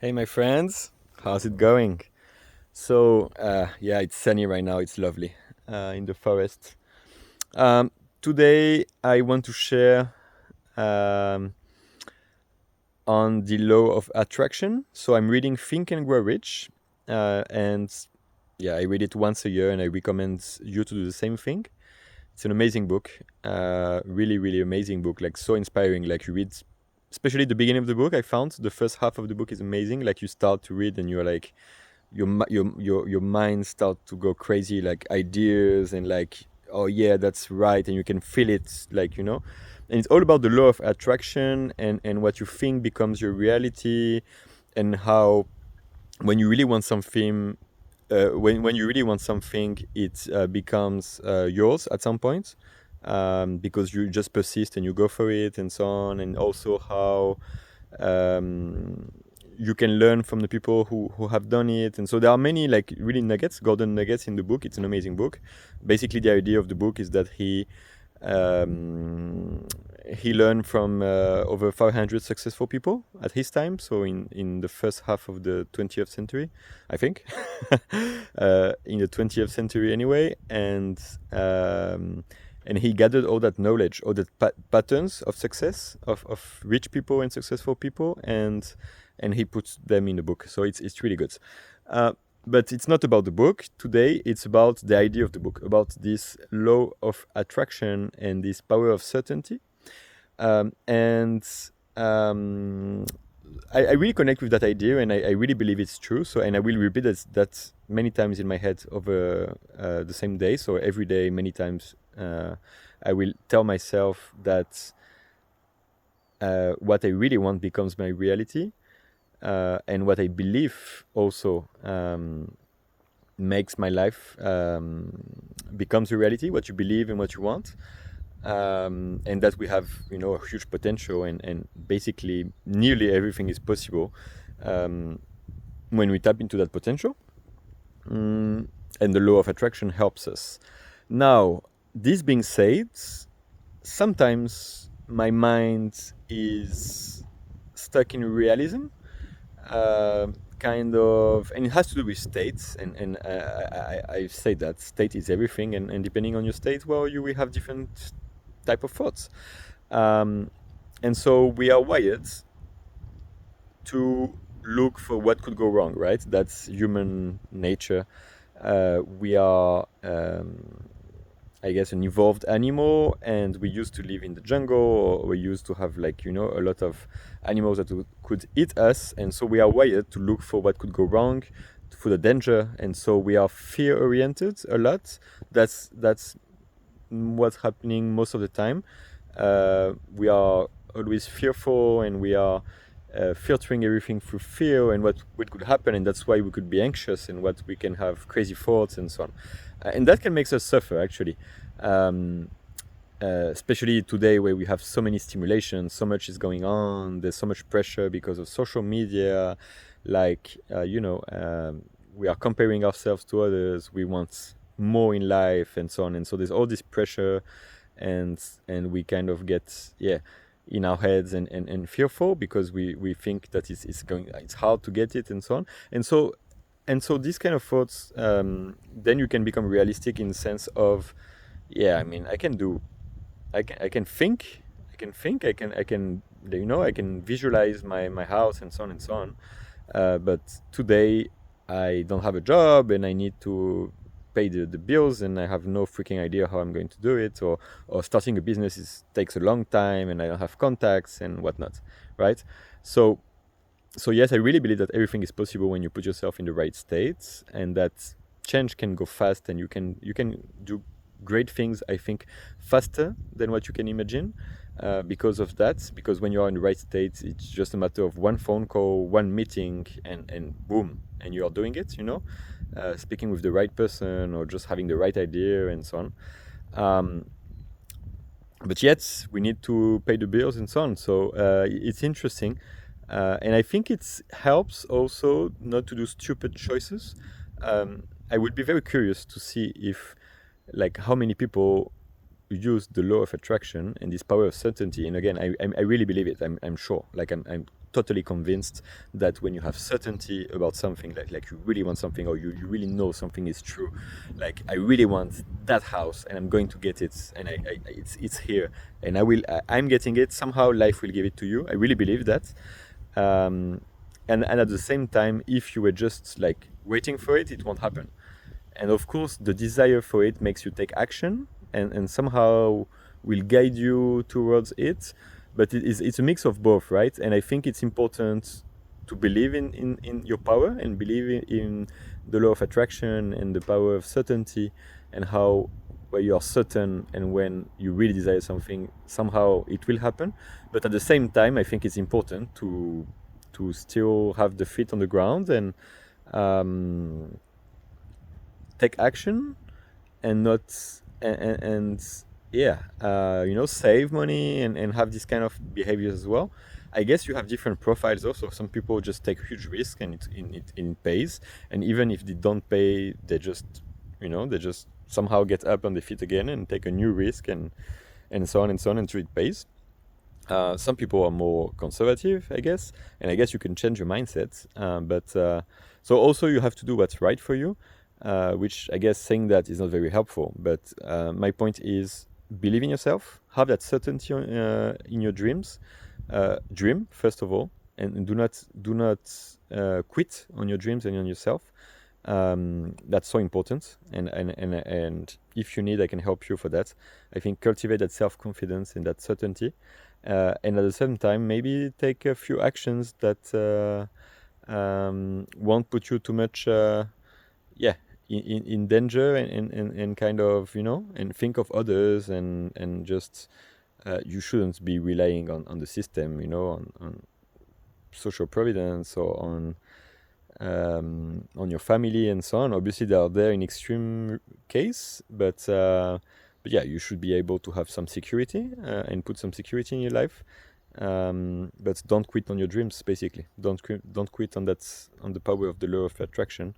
Hey, my friends, how's it going? Yeah, it's sunny right now. It's lovely in the forest. Um, Today, I want to share um, on the law of attraction. So, I'm reading Think and Grow Rich, and yeah, I read it once a year, and I recommend you to do the same thing. It's an amazing book, really, really amazing book. Like so inspiring. Like you read, especially the beginning of the book. I found the first half of the book is amazing. Like you start to read, and you're like your mind start to go crazy, like ideas and like, oh yeah, that's right, and you can feel it, like, and it's all about the law of attraction, and what you think becomes your reality, and how when you really want something, when you really want something, it becomes yours at some point, because you just persist and you go for it and so on, and also how um, you can learn from the people who have done it. And so there are many like really nuggets, golden nuggets in the book. It's an amazing book. Basically, the idea of the book is that um, he learned from over 500 successful people at his time. So in the first half of the 20th century, I think, in the 20th century anyway, and he gathered all that knowledge, all the patterns of success of rich people and successful people, and he puts them in the book. So it's really good. Uh, but it's not about the book today. It's about the idea of the book, about this law of attraction and this power of certainty. And um, I really connect with that idea, and I really believe it's true. So, and I will repeat that many times in my head over the same day. So every day, many times, I will tell myself that what I really want becomes my reality, and what I believe also makes my life becomes a reality. What you believe and what you want, and that we have, a huge potential, and basically nearly everything is possible um, when we tap into that potential. Mm, and the law of attraction helps us. Now, this being said, sometimes my mind is stuck in realism, kind of, and it has to do with states. And I say that state is everything, and depending on your state, well, you will have different type of thoughts. Um, and so we are wired to look for what could go wrong, right? That's human nature. We are, I guess, an evolved animal, and we used to live in the jungle, or we used to have, like, a lot of animals that could eat us. And so we are wired to look for what could go wrong, for the danger. And so we are fear oriented a lot. That's what's happening most of the time. We are always fearful, and we are filtering everything through fear and what could happen, and that's why we could be anxious, and what we can have crazy thoughts and so on. And that can make us suffer, actually. Um, Especially today, where we have so many stimulations, so much is going on, there's so much pressure because of social media, like, we are comparing ourselves to others, we want more in life and so on, and so there's all this pressure, and we kind of get, yeah, in our heads, and fearful, because we think that it's hard to get it and so on. And so these kind of thoughts, then you can become realistic in the sense of, yeah, I mean, I can think, I can visualize my house and so on and so on. But today I don't have a job, and I need to pay the bills, and I have no freaking idea how I'm going to do it, or starting a business takes a long time, and I don't have contacts and whatnot, right? So so yes, I really believe that everything is possible when you put yourself in the right states, and that change can go fast, and you can do great things, I think, faster than what you can imagine, because of that. Because when you are in the right state, it's just a matter of one phone call, one meeting, and boom, and you are doing it. Speaking with the right person, or just having the right idea and so on. Um, but yet we need to pay the bills and so on. So it's interesting, and I think it helps also not to do stupid choices. I would be very curious to see if, like, how many people use the law of attraction and this power of certainty. And again, I really believe it. I'm sure. Like, I'm totally convinced that when you have certainty about something, like you really want something, or you really know something is true, like I really want that house and I'm going to get it, and it's here, and I'm getting it, somehow life will give it to you. I really believe that. um, and at the same time, if you were just like waiting for it, it won't happen. And of course the desire for it makes you take action, and somehow will guide you towards it. But it's a mix of both, right? And I think it's important to believe in your power, and believe in the law of attraction and the power of certainty, and how where you are certain and when you really desire something, somehow it will happen. But at the same time, I think it's important to still have the feet on the ground, and um, take action, and not and yeah, save money, and have this kind of behaviors as well. I guess you have different profiles also. Some people just take huge risk, and it pays, and even if they don't pay, they just somehow get up on their feet again and take a new risk, and so on and so on until it pays. Some people are more conservative, I guess, and I guess you can change your mindset. But so also you have to do what's right for you, which I guess saying that is not very helpful. But my point is, believe in yourself, have that certainty in your dreams. Dream first of all, and do not quit on your dreams and on yourself. That's so important, and if you need, I can help you for that. I think cultivate that self-confidence and that certainty, and at the same time, maybe take a few actions that won't put you too much, yeah, in danger, and kind of, and think of others, and just you shouldn't be relying on the system, on social providence, or on your family and so on. Obviously, they are there in extreme case, but yeah, you should be able to have some security, and put some security in your life. But don't quit on your dreams. Basically, don't quit on the power of the law of attraction.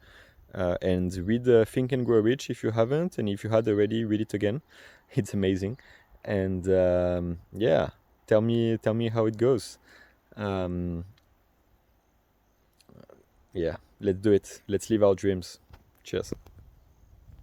And read Think and Grow Rich if you haven't, and if you had already, read it again. It's amazing. And yeah, tell me how it goes. Um, yeah, let's do it. Let's live our dreams. Cheers.